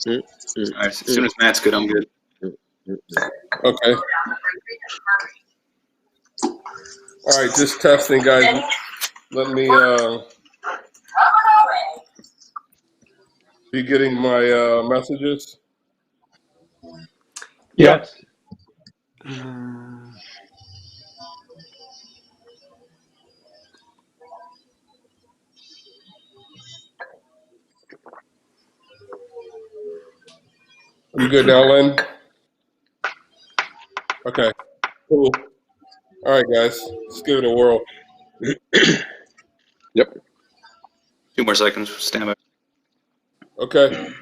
right, as soon as Matt's good, I'm good. Okay. All right, just testing, guys. Let me be getting my messages. Yes. You good now, Len? Okay. Cool. All right, guys. Let's give it a whirl. Yep. 2 more seconds. Stand by. Okay.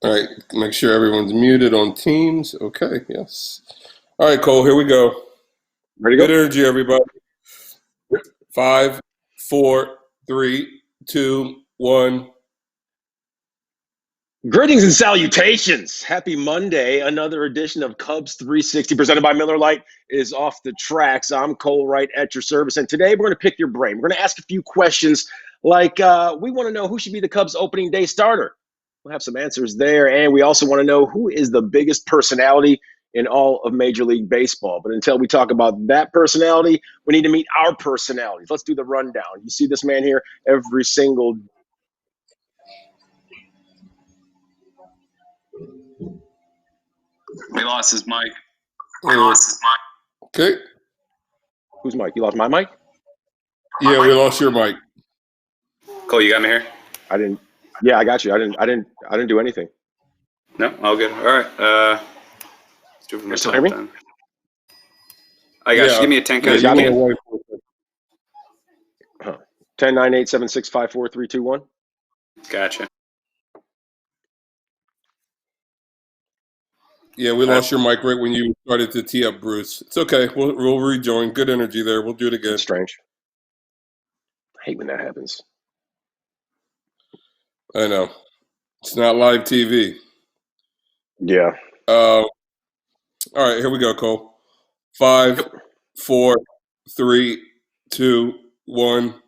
All right. Make sure everyone's muted on Teams. Okay. Yes. All right, Cole. Here we go. Ready to Good go? energy, everybody. 5, 4, 3, 2, 1. Greetings and salutations. Happy Monday. Another edition of Cubs 360 presented by Miller Lite is off the tracks. I'm Cole Wright at your service. And today we're going to pick your brain. We're going to ask a few questions like we want to know who should be the Cubs opening day starter. We'll have some answers there. And we also want to know who is the biggest personality in all of Major League Baseball. But until we talk about that personality, we need to meet our personalities. Let's do the rundown. You see this man here every single We lost his mic. Okay. Who's Mike? You lost my mic? Yeah, we lost your mic. Cole, you got me here? I didn't. Yeah, I got you. I didn't do anything. No? All good. All right. Let's do it from the still top hear me? then. I got you. Give me a 10 Yeah, count. you got me. away. 10, 9, 8, 7, 6, 5, 4, 3, 2, 1. Gotcha. Yeah, we lost your mic right when you started to tee up, Bruce. It's okay. We'll rejoin. Good energy there. We'll do it again. It's strange. I hate when that happens. I know. It's not live TV. Yeah. All right, here we go, Cole. 5, 4, 3, 2, 1.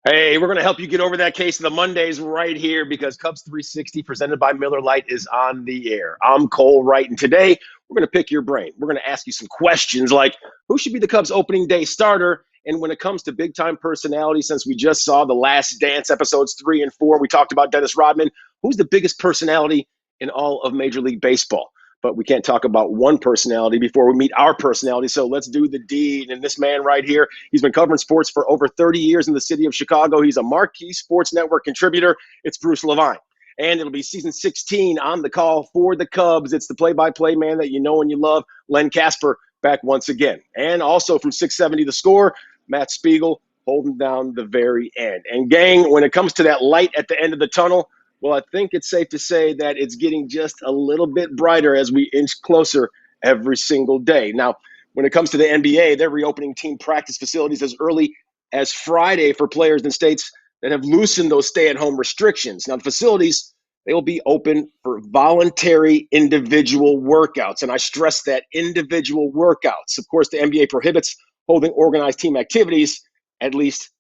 Hey, we're going to help you get over that case of the Mondays right here because Cubs 360 presented by Miller Lite is on the air. I'm Cole Wright, and today we're going to pick your brain. We're going to ask you some questions like who should be the Cubs opening day starter? And when it comes to big-time personality, since we just saw The Last Dance episodes 3 and 4, we talked about Dennis Rodman. Who's the biggest personality in all of Major League Baseball? But we can't talk about one personality before we meet our personality. So let's do the deed. And this man right here, he's been covering sports for over 30 years in the city of Chicago. He's a marquee sports network contributor. It's Bruce Levine. And it'll be season 16 on the call for the Cubs. It's the play-by-play man that you know and you love, Len Casper, back once again. And also from 670 The Score, Matt Spiegel holding down the very end. And gang, when it comes to that light at the end of the tunnel, well, I think it's safe to say that it's getting just a little bit brighter as we inch closer every single day. Now, when it comes to the NBA, they're reopening team practice facilities as early as Friday for players in states that have loosened those stay-at-home restrictions. Now, the facilities, they will be open for voluntary individual workouts. And I stress that, individual workouts. Of course, the NBA prohibits holding organized team activities, at least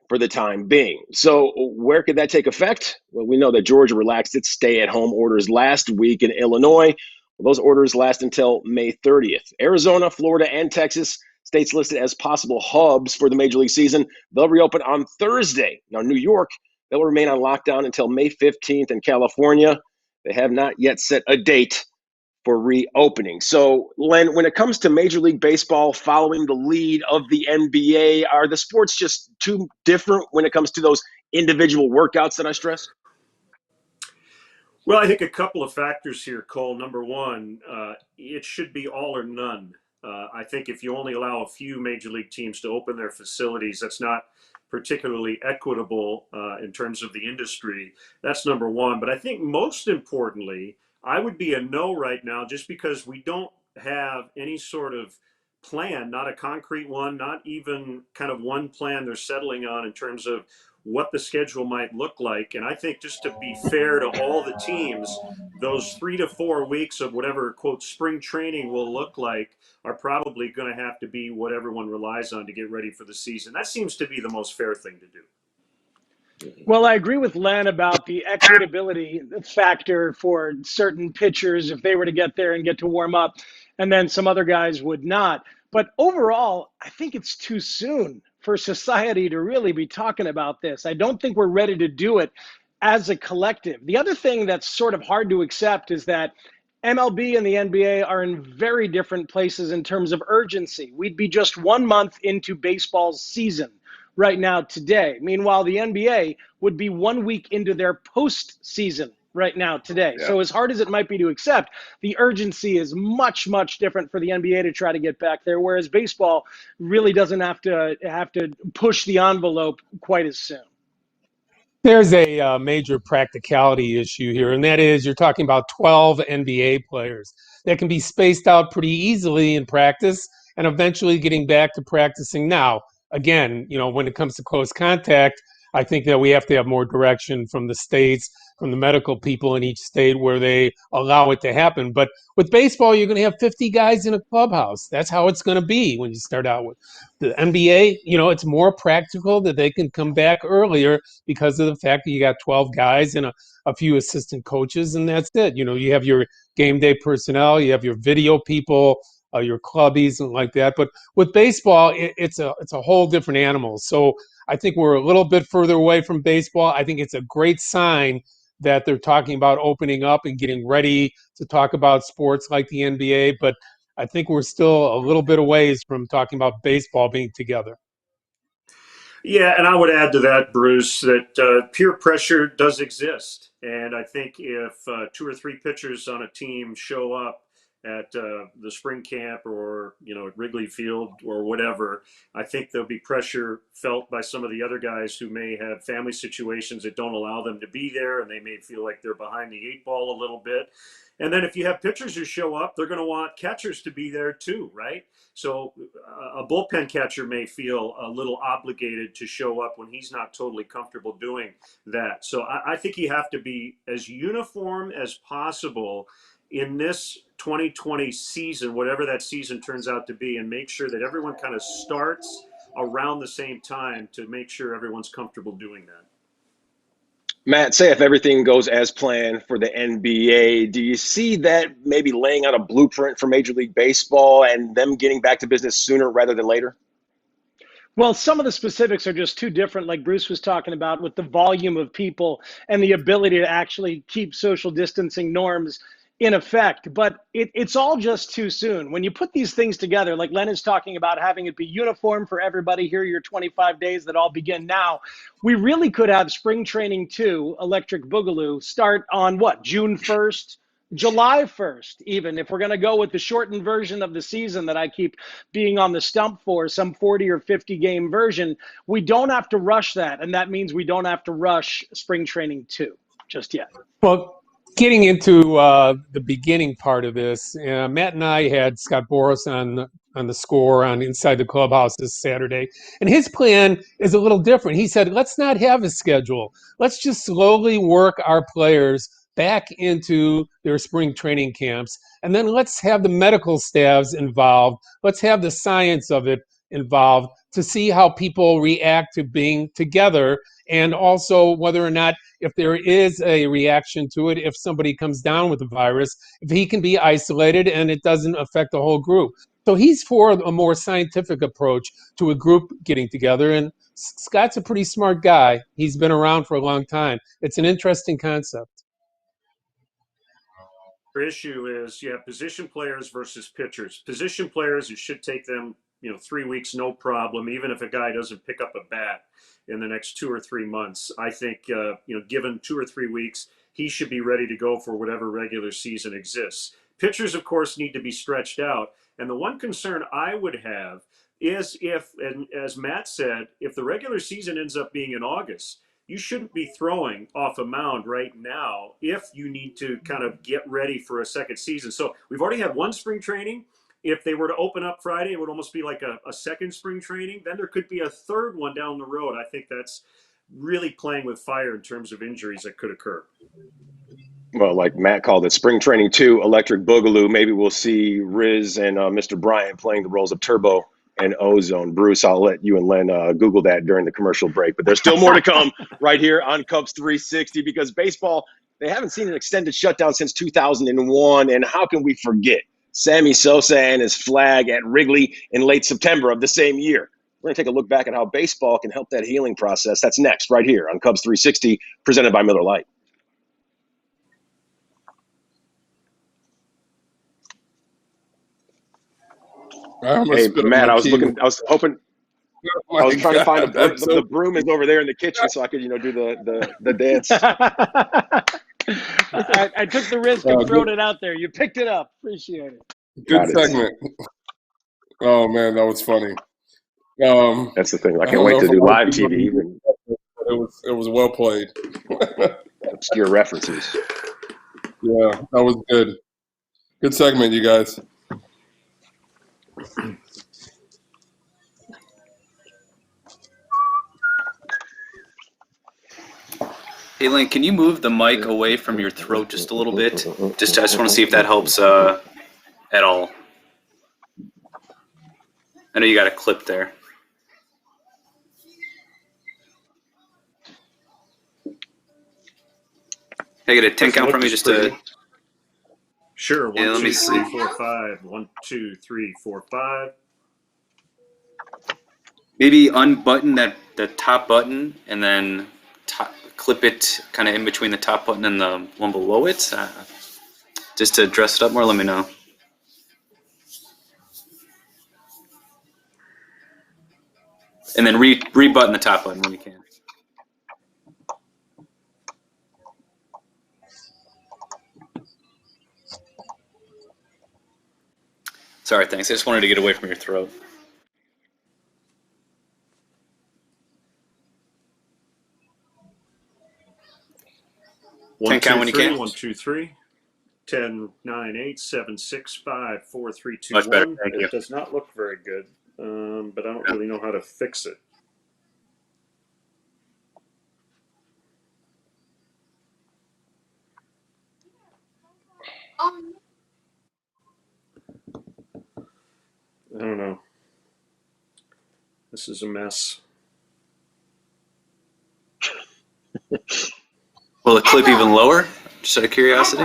for the time being. So where could that take effect? Well, we know that Georgia relaxed its stay-at-home orders last week in Illinois. Well, those orders last until May 30th. Arizona, Florida, and Texas, states listed as possible hubs for the Major League season, they'll reopen on Thursday. Now, New York, they'll remain on lockdown until May 15th, and California, they have not yet set a date for reopening. So, Len, when it comes to Major League Baseball following the lead of the NBA, are the sports just too different when it comes to those individual workouts that I stressed? Well, I think a couple of factors here, Cole. Number one, it should be all or none. I think if you only allow a few major league teams to open their facilities, that's not particularly equitable in terms of the industry. That's number one. But I think most importantly, I would be a no right now just because we don't have any sort of plan, not a concrete one, not even kind of one plan they're settling on in terms of what the schedule might look like. And I think just to be fair to all the teams, those 3 to 4 weeks of whatever quote spring training will look like are probably going to have to be what everyone relies on to get ready for the season. That seems to be the most fair thing to do. Well, I agree with Len about the equitability factor for certain pitchers if they were to get there and get to warm up, and then some other guys would not. But overall, I think it's too soon for society to really be talking about this. I don't think we're ready to do it as a collective. The other thing that's sort of hard to accept is that MLB and the NBA are in very different places in terms of urgency. We'd be just 1 month into baseball's season right now today. Meanwhile, the NBA would be 1 week into their postseason right now today. Yeah. So as hard as it might be to accept, the urgency is much, much different for the NBA to try to get back there, whereas baseball really doesn't have to push the envelope quite as soon. There's a major practicality issue here, and that is you're talking about 12 NBA players that can be spaced out pretty easily in practice and eventually getting back to practicing now. Again, when it comes to close contact, I think that we have to have more direction from the states, from the medical people in each state where they allow it to happen. But with baseball, you're going to have 50 guys in a clubhouse. That's how it's going to be when you start out with the NBA. It's more practical that they can come back earlier because of the fact that you got 12 guys and a few assistant coaches, and that's it. You have your game day personnel, you have your video people, your clubbies and like that. But with baseball, it's a whole different animal. So I think we're a little bit further away from baseball. I think it's a great sign that they're talking about opening up and getting ready to talk about sports like the NBA. But I think we're still a little bit away from talking about baseball being together. Yeah, and I would add to that, Bruce, that peer pressure does exist. And I think if 2 or 3 pitchers on a team show up at the spring camp or, at Wrigley Field or whatever, I think there'll be pressure felt by some of the other guys who may have family situations that don't allow them to be there, and they may feel like they're behind the 8 ball a little bit. And then if you have pitchers who show up, they're going to want catchers to be there too, right? So a bullpen catcher may feel a little obligated to show up when he's not totally comfortable doing that. So I think you have to be as uniform as possible in this 2020 season, whatever that season turns out to be, and make sure that everyone kind of starts around the same time to make sure everyone's comfortable doing that. Matt, say if everything goes as planned for the NBA, do you see that maybe laying out a blueprint for Major League Baseball and them getting back to business sooner rather than later? Well, some of the specifics are just too different, like Bruce was talking about, with the volume of people and the ability to actually keep social distancing norms in effect. But it's all just too soon. When you put these things together, like Len is talking about having it be uniform for everybody, here are your 25 days that all begin now. We really could have spring training 2, Electric Boogaloo, start on June 1st? July 1st, even if we're going to go with the shortened version of the season that I keep being on the stump for, some 40 or 50 game version, we don't have to rush that. And that means we don't have to rush spring training 2 just yet. Well, getting into the beginning part of this, Matt and I had Scott Boras on the score on Inside the Clubhouse this Saturday, and his plan is a little different. He said, let's not have a schedule. Let's just slowly work our players back into their spring training camps, and then let's have the medical staffs involved. Let's have the science of it involved to see how people react to being together, and also whether or not, if there is a reaction to it, if somebody comes down with the virus, if he can be isolated and it doesn't affect the whole group. So he's for a more scientific approach to a group getting together. And Scott's a pretty smart guy. He's been around for a long time. It's an interesting concept. Issue is you have position players versus pitchers. Position players, it should take them 3 weeks, no problem, even if a guy doesn't pick up a bat in the next 2 or 3 months. I think, given 2 or 3 weeks, he should be ready to go for whatever regular season exists. Pitchers, of course, need to be stretched out. And the one concern I would have, is if, and as Matt said, if the regular season ends up being in August, you shouldn't be throwing off a mound right now if you need to kind of get ready for a second season. So we've already had one spring training. If they were to open up Friday, it would almost be like a second spring training. Then there could be a third one down the road. I think that's really playing with fire in terms of injuries that could occur. Well, like Matt called it, spring training 2, electric boogaloo. Maybe we'll see Riz and Mr. Bryant playing the roles of Turbo and Ozone. Bruce, I'll let you and Len Google that during the commercial break. But there's still more to come right here on Cubs 360 because baseball, they haven't seen an extended shutdown since 2001. And how can we forget Sammy Sosa and his flag at Wrigley in late September of the same year? We're going to take a look back at how baseball can help that healing process. That's next right here on Cubs 360, presented by Miller Lite. Hey, Matt, I was hoping, Oh I was trying to find a broom. that's so The broom is over there in the kitchen, so I could, do the dance. I took the risk of throwing it out there. You picked it up. Appreciate it. good segment. Oh man, that was funny. That's the thing. I can't don't wait know to if do a lot live of people TV. do that, but it was well played. Obscure references. Yeah, that was good. Good segment, you guys. Hey, Link, can you move the mic away from your throat just a little bit? I just want to see if that helps at all. I know you got a clip there. Can I get a 10 count from you just to... Sure. 1, Yeah, let 2, me 3, see. 4, 5. 1, 2, 3, 4, 5. Maybe unbutton the top button and then clip it kind of in between the top button and the one below it. Just to dress it up more, let me know. And then re-button the top button when you can. Sorry, thanks. I just wanted to get away from your throat. One, 10 count two, when you three. can. 1, 2, 3. 10, 9, 8, 7, 6, 5, 4, 3, 2, Much 1. better, thank you. It does not look very good, but I don't really know how to fix it. I don't know. This is a mess. Will the clip even lower? Just out of curiosity.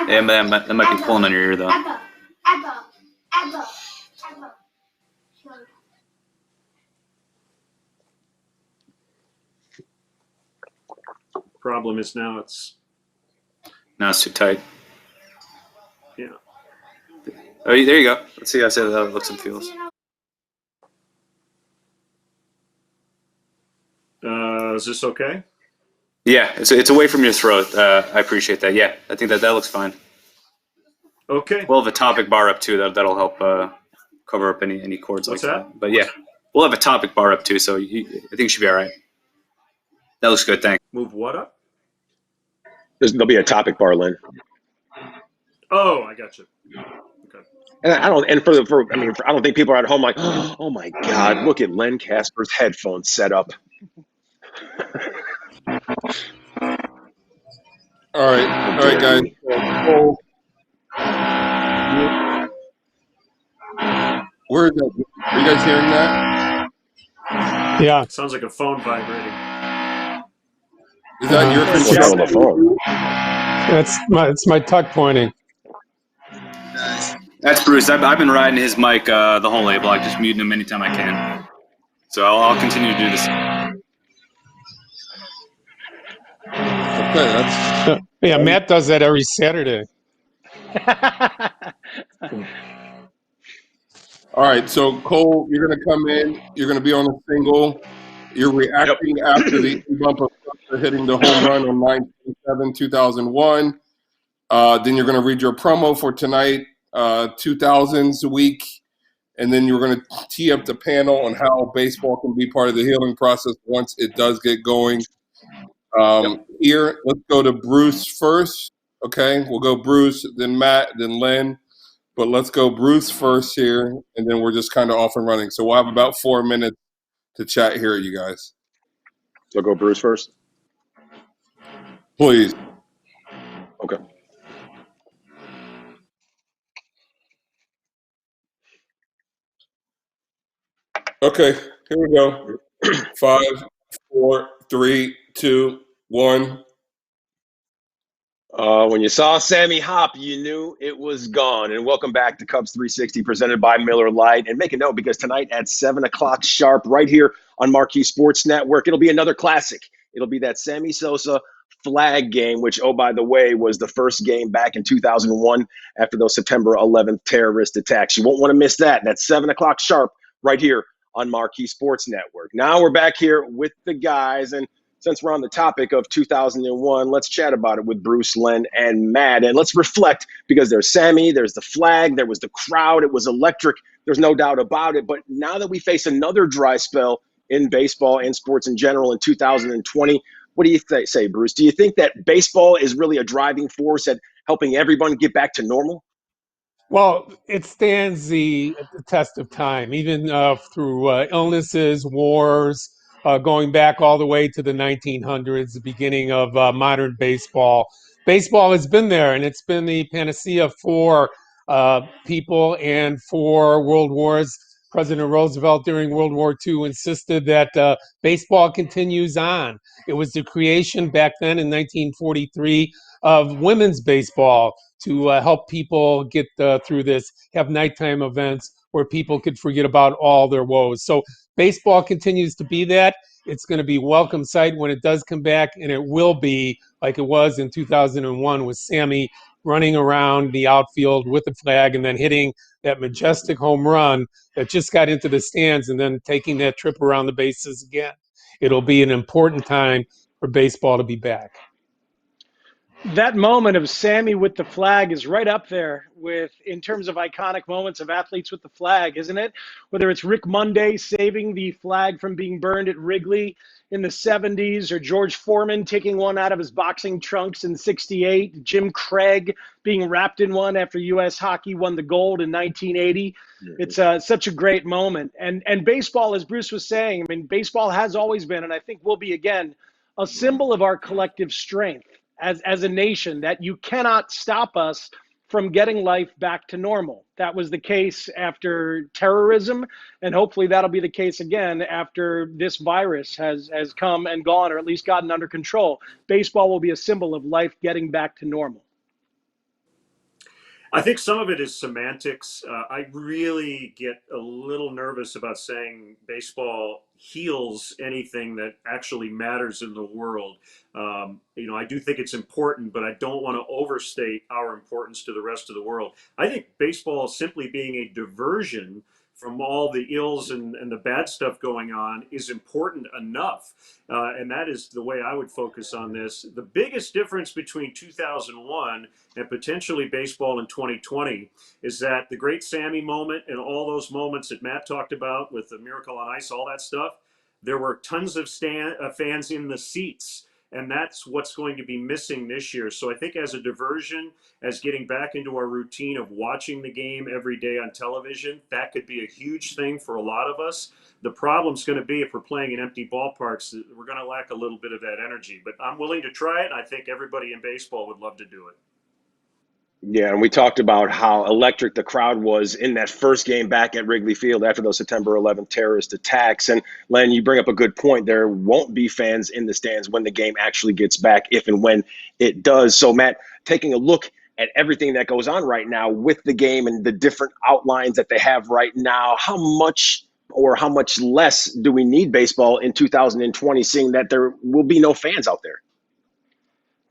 Yeah, that might be pulling on your ear though. Problem is now it's too tight. yeah. Oh, there you go. Let's see how that looks and feels. Is this okay? Yeah, it's away from your throat. I appreciate that. Yeah, I think that looks fine. Okay. We'll have a topic bar up too. That'll help cover up any cords What's like that? that. But yeah, we'll have a topic bar up too. So I think you should be all right. That looks good. Thanks. Move what up? There'll be a topic bar, Lynn. Oh, I got you. Okay. And I don't. And I don't think people are at home like, oh my God, look at Len Casper's headphones set up. All right, guys. Where is that? Are you guys hearing that? Yeah. Sounds like a phone vibrating. Is that your What's computer? on the phone? It's my tuck pointing. That's Bruce. I've been riding his mic the whole A block, just muting him anytime I can. So I'll continue to do this. Okay, Yeah, Matt does that every Saturday. all right. So Cole, you're gonna come in. You're gonna be on a single. You're reacting after the bump of hitting the home run on 9/27/2001. Then you're gonna read your promo for tonight, 2000s week. and then you're going to tee up the panel on how baseball can be part of the healing process once it does get going. Here, let's go to Bruce first. Okay, we'll go Bruce, then Matt, then Len. But let's go Bruce first here, and then we're just kind of off and running. So we'll have about 4 minutes to chat here, you guys. So go Bruce first. Please. Okay. Okay, here we go. 5, 4, 3, 2, 1. When you saw Sammy hop, you knew it was gone. And welcome back to Cubs 360, presented by Miller Lite. And make a note, because tonight at 7 o'clock sharp, right here on Marquee Sports Network, it'll be another classic. It'll be that Sammy Sosa flag game, which, oh, by the way, was the first game back in 2001 after those September 11th terrorist attacks. You won't want to miss that. That's 7 o'clock sharp right here on Marquee Sports Network. Now we're back here with the guys, and since we're on the topic of 2001, let's chat about it with Bruce, Len, and Matt. And let's reflect, because there's Sammy, there's the flag, there was the crowd. It was electric. There's no doubt about it. But now that we face another dry spell in baseball and sports in general in 2020, what do you say, Bruce? Do you think that baseball is really a driving force at helping everyone get back to normal? Well, it stands the test of time, even through illnesses, wars, going back all the way to the 1900s, the beginning of modern baseball. Baseball has been there, and it's been the panacea for people and for world wars. President Roosevelt during World War II insisted that baseball continues on. It was the creation back then in 1943 of women's baseball to help people get through this, have nighttime events where people could forget about all their woes. So baseball continues to be that. It's going to be welcome sight when it does come back, and it will be like it was in 2001 with Sammy running around the outfield with the flag and then hitting that majestic home run that just got into the stands and then taking that trip around the bases again. It'll be an important time for baseball to be back. That moment of Sammy with the flag is right up there with, in terms of iconic moments of athletes with the flag, isn't it? Whether it's Rick Monday saving the flag from being burned at Wrigley in the 70s, or George Foreman taking one out of his boxing trunks in 68, Jim Craig being wrapped in one after U.S. Hockey won the gold in 1980. It's such a great moment. And baseball, as Bruce was saying, I mean, baseball has always been, and I think will be again, a symbol of our collective strength as a nation, that you cannot stop us from getting life back to normal. That was the case after terrorism, and hopefully that'll be the case again after this virus has come and gone, or at least gotten under control. Baseball will be a symbol of life getting back to normal. I think some of it is semantics. I really get a little nervous about saying baseball heals anything that actually matters in the world. I do think it's important, but I don't want to overstate our importance to the rest of the world. I think baseball simply being a diversion from all the ills and the bad stuff going on is important enough. And that is the way I would focus on this. The biggest difference between 2001 and potentially baseball in 2020 is that the great Sammy moment and all those moments that Matt talked about with the Miracle on Ice, all that stuff, there were tons of fans in the seats. And that's what's going to be missing this year. So I think as a diversion, as getting back into our routine of watching the game every day on television, that could be a huge thing for a lot of us. The problem's going to be if we're playing in empty ballparks, we're going to lack a little bit of that energy. But I'm willing to try it. I think everybody in baseball would love to do it. Yeah, and we talked about how electric the crowd was in that first game back at Wrigley Field after those September 11th terrorist attacks. And Len, you bring up a good point. There won't be fans in the stands when the game actually gets back, if and when it does. So, Matt, taking a look at everything that goes on right now with the game and the different outlines that they have right now, how much or how much less do we need baseball in 2020, seeing that there will be no fans out there?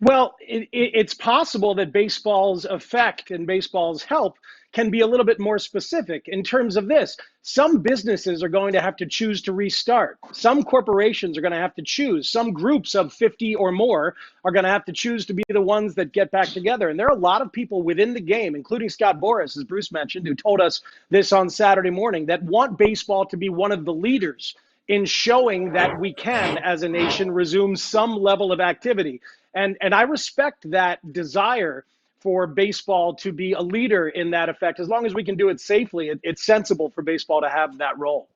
Well, it's possible that baseball's effect and baseball's help can be a little bit more specific in terms of this. Some businesses are going to have to choose to restart. Some corporations are going to have to choose. Some groups of 50 or more are going to have to choose to be the ones that get back together. And there are a lot of people within the game, including Scott Boras, as Bruce mentioned, who told us this on Saturday morning, that want baseball to be one of the leaders in showing that we can, as a nation, resume some level of activity. And I respect that desire for baseball to be a leader in that effect. As long as we can do it safely, it's sensible for baseball to have that role.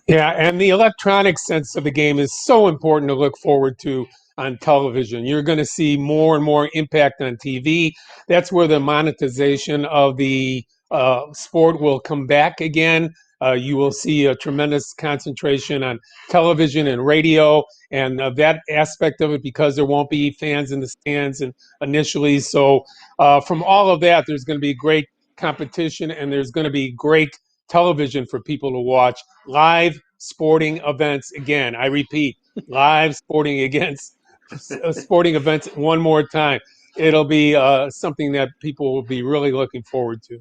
Yeah, and the electronic sense of the game is so important to look forward to on television. You're going to see more and more impact on TV. That's where the monetization of the sport will come back again. You will see a tremendous concentration on television and radio, and that aspect of it, because there won't be fans in the stands and initially. So from all of that, there's going to be great competition, and there's going to be great television for people to watch. Live sporting events again. I repeat, live sporting events one more time. It'll be something that people will be really looking forward to.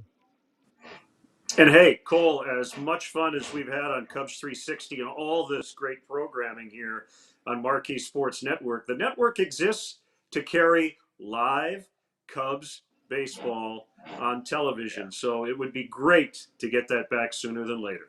And hey, Cole, as much fun as we've had on Cubs 360 and all this great programming here on Marquee Sports Network, the network exists to carry live Cubs baseball on television. So it would be great to get that back sooner than later.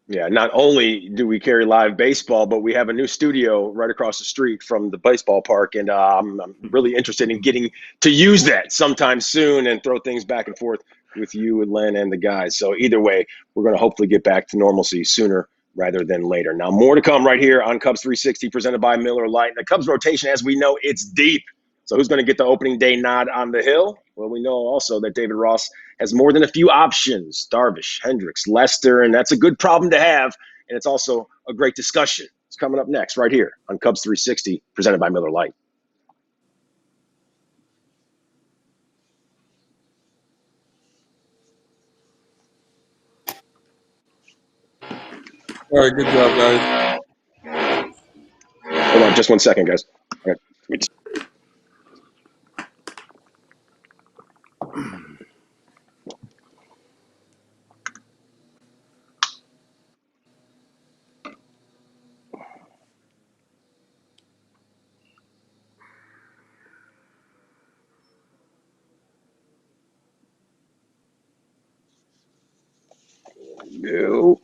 Yeah, not only do we carry live baseball, but we have a new studio right across the street from the baseball park. And I'm really interested in getting to use that sometime soon and throw things back and forth with you and Len and the guys. So either way, we're going to hopefully get back to normalcy sooner rather than later. Now, more to come right here on Cubs 360 presented by Miller Lite. The Cubs rotation, as we know, it's deep. So who's going to get the opening day nod on the hill? Well, we know also that David Ross has more than a few options. Darvish, Hendricks, Lester, and that's a good problem to have. And it's also a great discussion. It's coming up next right here on Cubs 360 presented by Miller Lite. All right, good job, guys. Hold on just 1 second, guys. All right. No.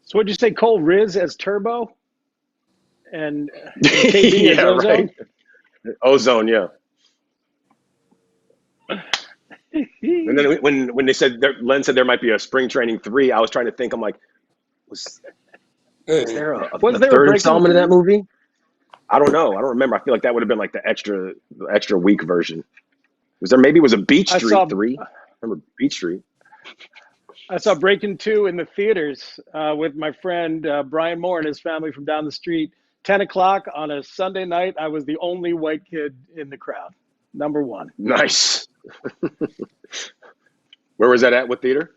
So what'd you say, Cole? Riz as Turbo and KB as Yeah, Ozone? right. Ozone, yeah. And then when they said Len said there might be a spring training 3, I was trying to think. I'm like, was Hey, there Was a there a third Breaking installment of that 3? movie? I don't know. I don't remember. I feel like that would have been like the extra week version. Was there maybe it was a Beach I Street saw 3? Remember Beach Street? I saw Breaking 2 in the theaters with my friend Brian Moore and his family from down the street. 10 o'clock on a Sunday night. I was the only white kid in the crowd. Number one. Nice. Where was that at? What theater?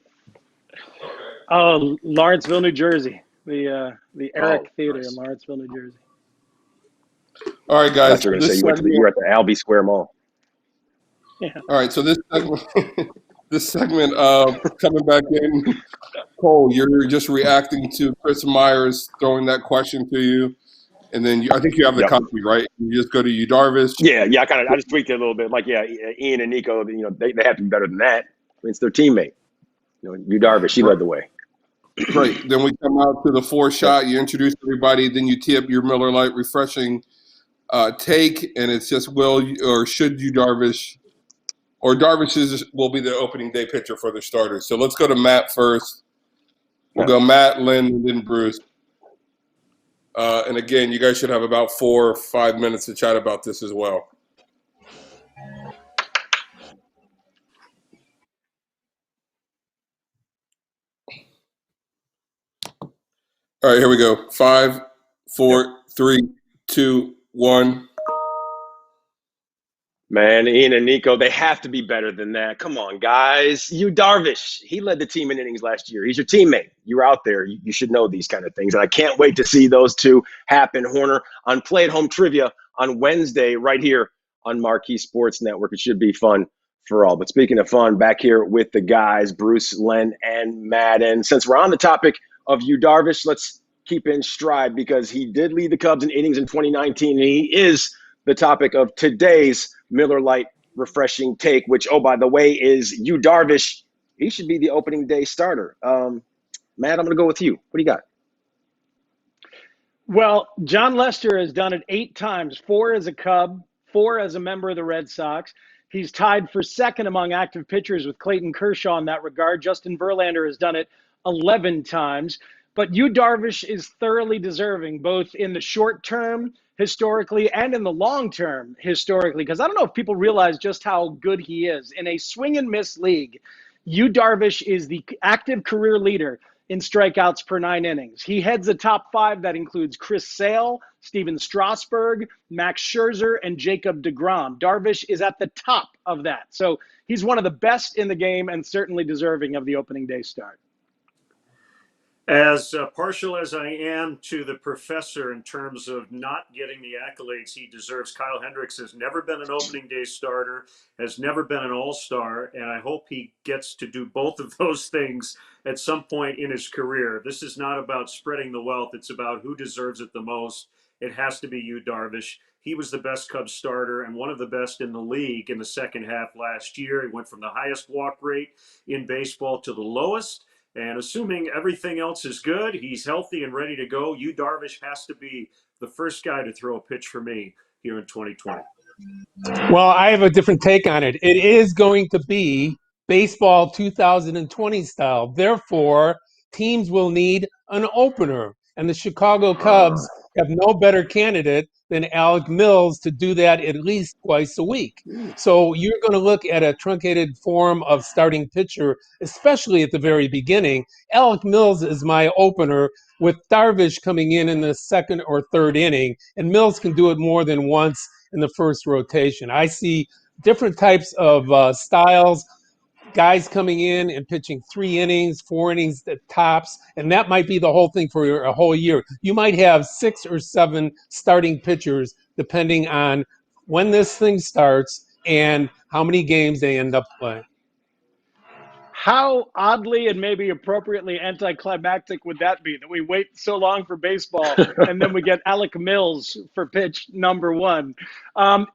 Oh, Lawrenceville, New Jersey. The Oh, Eric Theater in nice. Lawrenceville, New Jersey. all right, I guys. thought you were going to say This segment. you were at the Albee Square Mall. Yeah. All right, so this segment, this segment, coming back in. Cole, you're just reacting to Chris Myers throwing that question to you, and then I think you have the Yep. copy, right? You just go to you, Darvish. Yeah. I just tweaked it a little bit. Like, yeah, Ian and Nico, they have to be better than that. I mean, it's their teammate. You Darvish, she led the way. Great. Then we come out to the 4-shot. You introduce everybody. Then you tee up your Miller Lite refreshing take, and it's just or should you Darvish, or Darvish will be the opening day pitcher for the starters. So let's go to Matt first. We'll go Matt, Lynn, and then Bruce. And again, you guys should have about 4 or 5 minutes to chat about this as well. All right, here we go. 5, 4, 3, 2, 1. Man, Ian and Nico, they have to be better than that. Come on, guys. You Darvish, he led the team in innings last year. He's your teammate. You're out there. You should know these kind of things. And I can't wait to see those two happen, Horner, on Play at Home Trivia on Wednesday, right here on Marquee Sports Network. It should be fun for all. But speaking of fun, back here with the guys, Bruce, Len, and Matt. And since we're on the topic of you Darvish, let's keep in stride because he did lead the Cubs in innings in 2019, and he is the topic of today's Miller Lite refreshing take, which, oh, by the way, is you Darvish. He should be the opening day starter. Matt, I'm going to go with you. What do you got? Well, John Lester has done it 8 times, 4 as a Cub, 4 as a member of the Red Sox. He's tied for second among active pitchers with Clayton Kershaw in that regard. Justin Verlander has done it 11 times. But Yu Darvish is thoroughly deserving, both in the short term, historically, and in the long term, historically, because I don't know if people realize just how good he is. In a swing and miss league, Yu Darvish is the active career leader in strikeouts per 9 innings. He heads the top 5 that includes Chris Sale, Steven Strasburg, Max Scherzer, and Jacob deGrom. Darvish is at the top of that. So he's one of the best in the game and certainly deserving of the opening day start. As partial as I am to the professor in terms of not getting the accolades he deserves, Kyle Hendricks has never been an opening day starter, has never been an all-star, and I hope he gets to do both of those things at some point in his career. This is not about spreading the wealth. It's about who deserves it the most. It has to be Yu Darvish. He was the best Cubs starter and one of the best in the league in the second half last year. He went from the highest walk rate in baseball to the lowest. And assuming everything else is good, he's healthy and ready to go, Yu Darvish has to be the first guy to throw a pitch for me here in 2020. Well, I have a different take on it. It is going to be baseball 2020 style. Therefore, teams will need an opener. And the Chicago Cubs have no better candidate than Alec Mills to do that at least twice a week. So you're going to look at a truncated form of starting pitcher, especially at the very beginning. Alec Mills is my opener, with Darvish coming in the second or third inning. And Mills can do it more than once in the first rotation. I see different types of styles, guys coming in and pitching 3 innings, 4 innings at tops, and that might be the whole thing for a whole year. You might have 6 or 7 starting pitchers depending on when this thing starts and how many games they end up playing. How oddly and maybe appropriately anticlimactic would that be, that we wait so long for baseball and then we get Alec Mills for pitch number 1?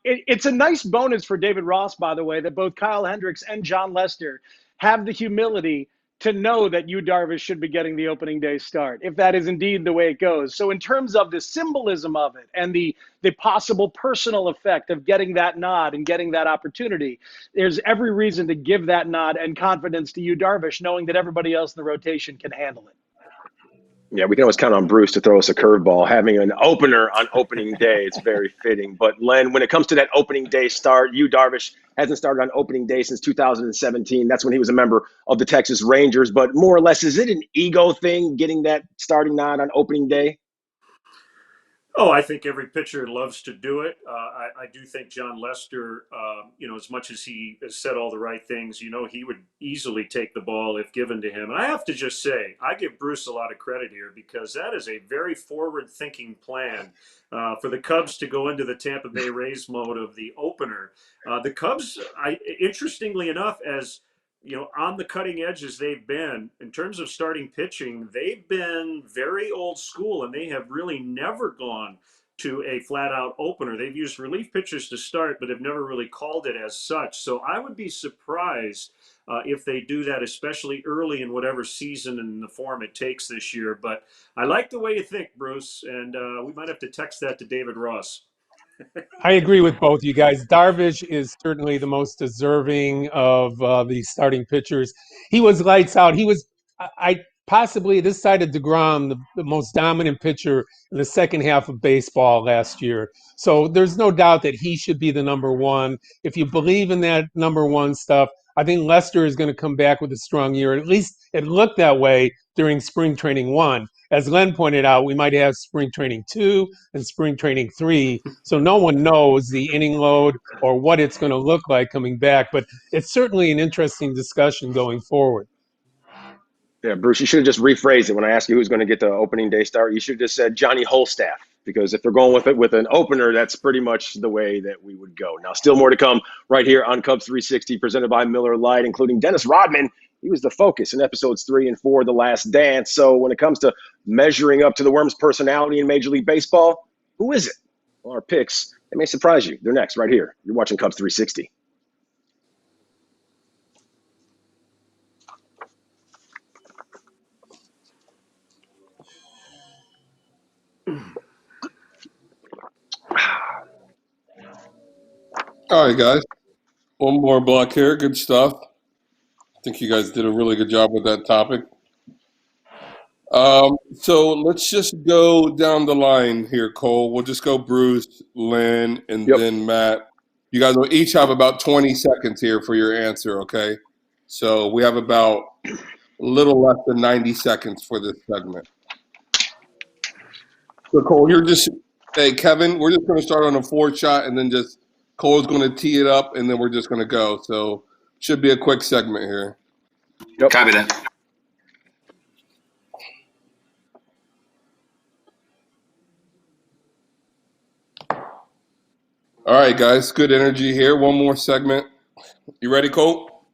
It's a nice bonus for David Ross, by the way, that both Kyle Hendricks and John Lester have the humility to know that Yu Darvish should be getting the opening day start, if that is indeed the way it goes. So in terms of the symbolism of it and the possible personal effect of getting that nod and getting that opportunity, there's every reason to give that nod and confidence to Yu Darvish, knowing that everybody else in the rotation can handle it. Yeah, we can always count on Bruce to throw us a curveball. Having an opener on opening day, it's very fitting. But Len, when it comes to that opening day start, Yu Darvish hasn't started on opening day since 2017. That's when he was a member of the Texas Rangers. But more or less, is it an ego thing getting that starting nod on opening day? Oh, I think every pitcher loves to do it. I do think John Lester, as much as he has said all the right things, he would easily take the ball if given to him. And I have to just say, I give Bruce a lot of credit here because that is a very forward-thinking plan for the Cubs to go into the Tampa Bay Rays mode of the opener. The Cubs, interestingly enough, as on the cutting edge as they've been in terms of starting pitching, they've been very old school and they have really never gone to a flat out opener. They've used relief pitchers to start, but have never really called it as such. So I would be surprised if they do that, especially early in whatever season and the form it takes this year. But I like the way you think, Bruce, and we might have to text that to David Ross. I agree with both you guys. Darvish is certainly the most deserving of the starting pitchers. He was lights out. He was, I possibly this side of deGrom, the most dominant pitcher in the second half of baseball last year. So there's no doubt that he should be the number 1. If you believe in that number 1 stuff, I think Lester is going to come back with a strong year. At least it looked that way during spring training 1. As Len pointed out, we might have spring training 2 and spring training 3. So no one knows the inning load or what it's going to look like coming back. But it's certainly an interesting discussion going forward. Yeah, Bruce, you should have just rephrased it when I asked you who's going to get the opening day start. You should have just said Johnny Holstaff, because if they're going with it with an opener, that's pretty much the way that we would go. Now, still more to come right here on Cubs 360, presented by Miller Lite, including Dennis Rodman. He was the focus in episodes 3 and 4 of The Last Dance. So when it comes to measuring up to the Worm's personality in Major League Baseball, who is it? Well, our picks, they may surprise you. They're next right here. You're watching Cubs 360. All right, guys. One more block here. Good stuff. I think you guys did a really good job with that topic. So let's just go down the line here, Cole. We'll just go Bruce, Lynn, and then Matt. You guys will each have about 20 seconds here for your answer, okay? So we have about a little less than 90 seconds for this segment. So, Cole, hey, Kevin, we're just going to start on a 4 shot, and then just Cole's going to tee it up, and then we're just going to go. So should be a quick segment here. Yep. Copy that. All right, guys, good energy here. One more segment. You ready, Cole?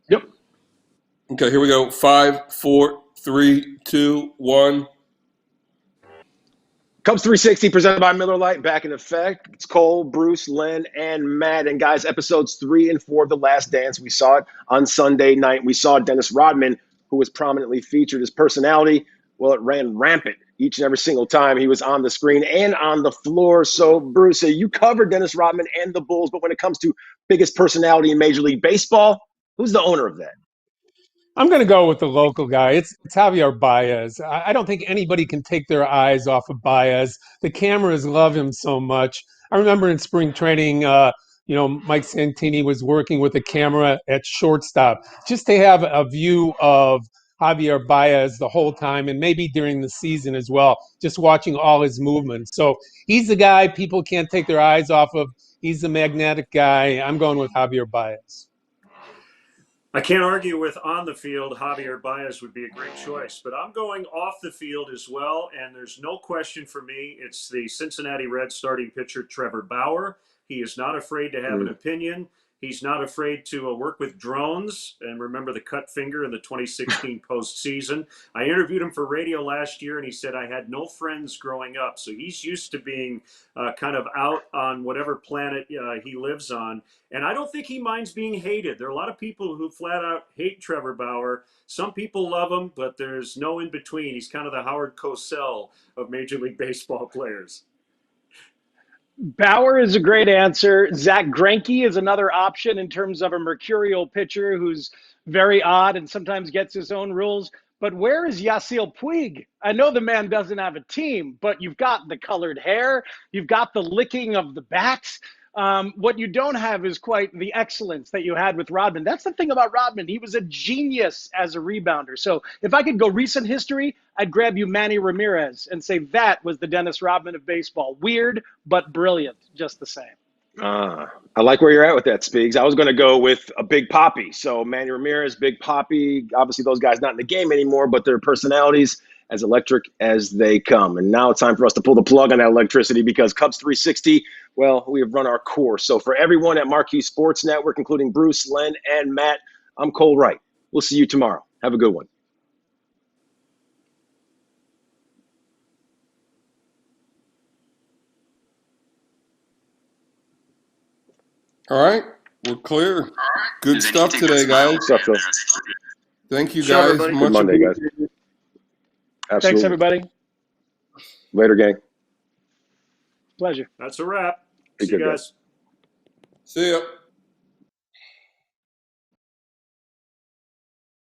Yep. Okay, here we go. 5, 4, 3, 2, 1. Cubs 360 presented by Miller Lite back in effect. It's Cole, Bruce, Len, and Matt. And guys, episodes 3 and 4 of The Last Dance. We saw it on Sunday night. We saw Dennis Rodman, who was prominently featured. His personality, well, it ran rampant each and every single time he was on the screen and on the floor. So, Bruce, you covered Dennis Rodman and the Bulls, but when it comes to biggest personality in Major League Baseball, who's the owner of that? I'm going to go with the local guy. It's Javier Baez. I don't think anybody can take their eyes off of Baez. The cameras love him so much. I remember in spring training, Mike Santini was working with a camera at shortstop just to have a view of Javier Baez the whole time, and maybe during the season as well, just watching all his movements. So he's the guy people can't take their eyes off of. He's the magnetic guy. I'm going with Javier Baez. I can't argue with on the field. Javier Baez would be a great choice, but I'm going off the field as well. And there's no question for me. It's the Cincinnati Reds starting pitcher, Trevor Bauer. He is not afraid to have an opinion. He's not afraid to work with drones. And remember the cut finger in the 2016 postseason. I interviewed him for radio last year, and he said, I had no friends growing up. So he's used to being kind of out on whatever planet he lives on. And I don't think he minds being hated. There are a lot of people who flat out hate Trevor Bauer. Some people love him, but there's no in between. He's kind of the Howard Cosell of Major League Baseball players. Bauer is a great answer. Zach Greinke is another option in terms of a mercurial pitcher who's very odd and sometimes gets his own rules. But where is Yasiel Puig? I know the man doesn't have a team, but you've got the colored hair. You've got the licking of the bats. What you don't have is quite the excellence that you had with Rodman. That's the thing about Rodman. He was a genius as a rebounder. So if I could go recent history, I'd grab you Manny Ramirez and say that was the Dennis Rodman of baseball. Weird, but brilliant, just the same. I like where you're at with that, Spigs. I was going to go with a Big Papi. So Manny Ramirez, Big Papi. Obviously, those guys not in the game anymore, but their personalities as electric as they come. And now it's time for us to pull the plug on that electricity because Cubs 360, well, we have run our course. So for everyone at Marquee Sports Network, including Bruce, Len, and Matt, I'm Cole Wright. We'll see you tomorrow. Have a good one. All right, we're clear. Good stuff today, guys. What's up, Phil? Thank you, guys. Good Much Monday, guys. appreciated. Absolutely. Thanks, everybody. Later, gang. Pleasure. That's a wrap. Be See you good, guys. See ya.